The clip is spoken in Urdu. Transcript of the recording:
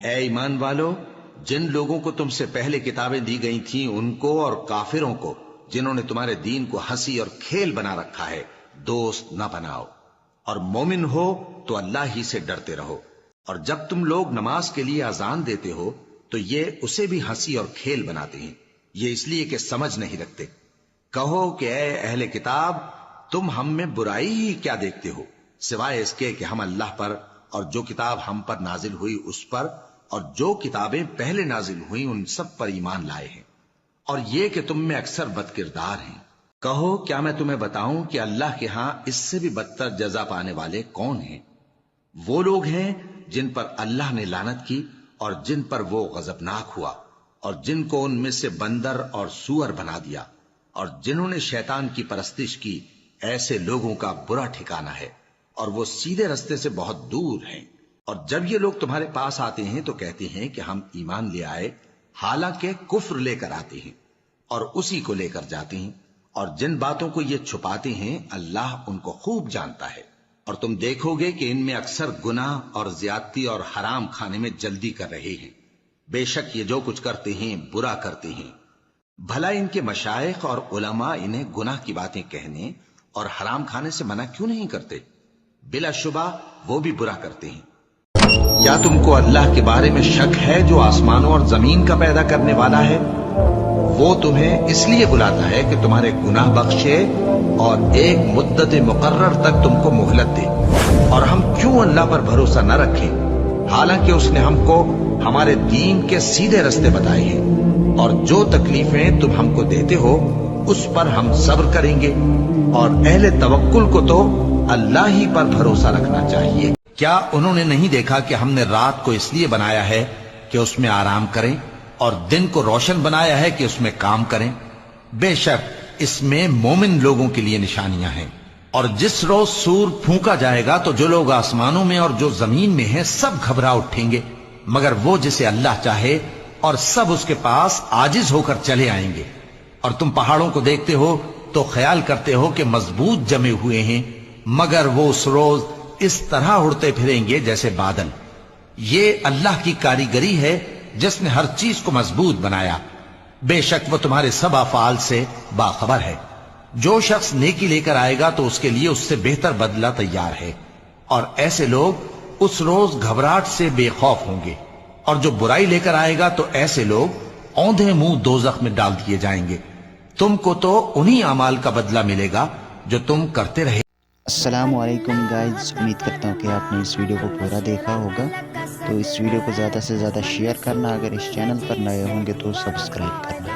اے ایمان والو، جن لوگوں کو تم سے پہلے کتابیں دی گئی تھیں ان کو اور کافروں کو جنہوں نے تمہارے دین کو ہنسی اور کھیل بنا رکھا ہے دوست نہ بناؤ، اور مومن ہو تو اللہ ہی سے ڈرتے رہو۔ اور جب تم لوگ نماز کے لیے اذان دیتے ہو تو یہ اسے بھی ہنسی اور کھیل بناتے ہیں، یہ اس لیے کہ سمجھ نہیں رکھتے۔ کہو کہ اے اہل کتاب، تم ہم میں برائی ہی کیا دیکھتے ہو، سوائے اس کے کہ ہم اللہ پر اور جو کتاب ہم پر نازل ہوئی اس پر اور جو کتابیں پہلے نازل ہوئیں ان سب پر ایمان لائے ہیں، اور یہ کہ تم میں اکثر بد کردار ہیں۔ کہو کیا میں تمہیں بتاؤں کہ اللہ کے ہاں اس سے بھی بدتر جزا پانے والے کون ہیں؟ وہ لوگ ہیں جن پر اللہ نے لعنت کی اور جن پر وہ غضبناک ہوا، اور جن کو ان میں سے بندر اور سور بنا دیا، اور جنہوں نے شیطان کی پرستش کی، ایسے لوگوں کا برا ٹھکانہ ہے، اور وہ سیدھے رستے سے بہت دور ہیں۔ اور جب یہ لوگ تمہارے پاس آتے ہیں تو کہتے ہیں کہ ہم ایمان لے آئے، حالانکہ کفر لے کر آتے ہیں اور اسی کو لے کر جاتے ہیں، اور جن باتوں کو یہ چھپاتے ہیں اللہ ان کو خوب جانتا ہے۔ اور تم دیکھو گے کہ ان میں اکثر گناہ اور زیادتی اور حرام کھانے میں جلدی کر رہے ہیں، بے شک یہ جو کچھ کرتے ہیں برا کرتے ہیں۔ بھلا ان کے مشائخ اور علماء انہیں گناہ کی باتیں کہنے اور حرام کھانے سے منع کیوں نہیں کرتے؟ بلا شبہ وہ بھی برا کرتے ہیں۔ کیا تم کو اللہ کے بارے میں شک ہے جو آسمانوں اور زمین کا پیدا کرنے والا ہے؟ وہ تمہیں اس لیے بلاتا ہے کہ تمہارے گناہ بخشے اور ایک مدت مقرر تک تم کو مہلت دے، اور ہم کیوں اللہ پر بھروسہ نہ رکھیں حالانکہ اس نے ہم کو ہمارے دین کے سیدھے رستے بتائے ہیں، اور جو تکلیفیں تم ہم کو دیتے ہو اس پر ہم صبر کریں گے، اور اہل توکل کو تو اللہ ہی پر بھروسہ رکھنا چاہیے۔ کیا انہوں نے نہیں دیکھا کہ ہم نے رات کو اس لیے بنایا ہے کہ اس میں آرام کریں اور دن کو روشن بنایا ہے کہ اس میں کام کریں؟ بے شک اس میں مومن لوگوں کے لیے نشانیاں ہیں۔ اور جس روز سور پھونکا جائے گا تو جو لوگ آسمانوں میں اور جو زمین میں ہیں سب گھبرا اٹھیں گے، مگر وہ جسے اللہ چاہے، اور سب اس کے پاس عاجز ہو کر چلے آئیں گے۔ اور تم پہاڑوں کو دیکھتے ہو تو خیال کرتے ہو کہ مضبوط جمے ہوئے ہیں، مگر وہ اس روز اس طرح اڑتے پھریں گے جیسے بادل۔ یہ اللہ کی کاریگری ہے جس نے ہر چیز کو مضبوط بنایا، بے شک وہ تمہارے سب افعال سے باخبر ہے۔ جو شخص نیکی لے کر آئے گا تو اس کے لیے اس سے بہتر بدلہ تیار ہے، اور ایسے لوگ اس روز گھبراہٹ سے بے خوف ہوں گے۔ اور جو برائی لے کر آئے گا تو ایسے لوگ اوندھے منہ دوزخ میں ڈال دیے جائیں گے۔ تم کو تو انہی اعمال کا بدلہ ملے گا جو تم کرتے رہے۔ السلام علیکم گائز، امید کرتا ہوں کہ آپ نے اس ویڈیو کو پورا دیکھا ہوگا، تو اس ویڈیو کو زیادہ سے زیادہ شیئر کرنا، اگر اس چینل پر نئے ہوں گے تو سبسکرائب کرنا۔